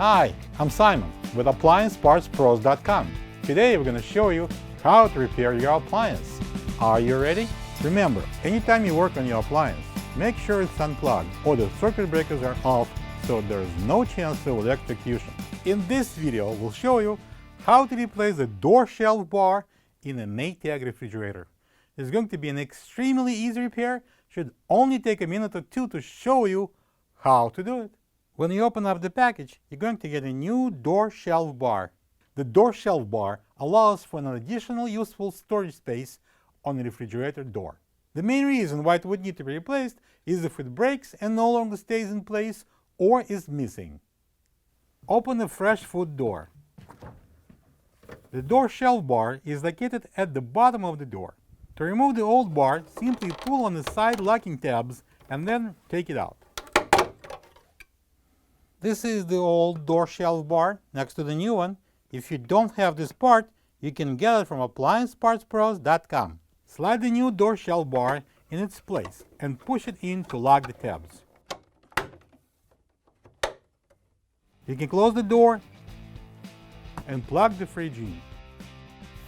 Hi, I'm Simon with AppliancePartsPros.com. Today we're going to show you how to repair your appliance. Are you ready? Remember, anytime you work on your appliance, make sure it's unplugged or the circuit breakers are off so there is no chance of electrocution. In this video, we'll show you how to replace the door shelf bar in a Maytag refrigerator. It's going to be an extremely easy repair. Should only take a minute or two to show you how to do it. When you open up the package, you're going to get a new door shelf bar. The door shelf bar allows for an additional useful storage space on the refrigerator door. The main reason why it would need to be replaced is if it breaks and no longer stays in place or is missing. Open the fresh food door. The door shelf bar is located at the bottom of the door. To remove the old bar, simply pull on the side locking tabs and then take it out. This is the old door shelf bar next to the new one. If you don't have this part, you can get it from AppliancePartsPros.com. Slide the new door shelf bar in its place and push it in to lock the tabs. You can close the door and plug the fridge in.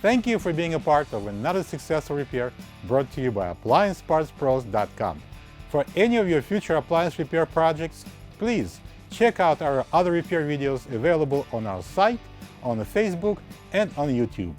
Thank you for being a part of another successful repair brought to you by AppliancePartsPros.com. For any of your future appliance repair projects, please check out our other repair videos available on our site, on Facebook, and on YouTube.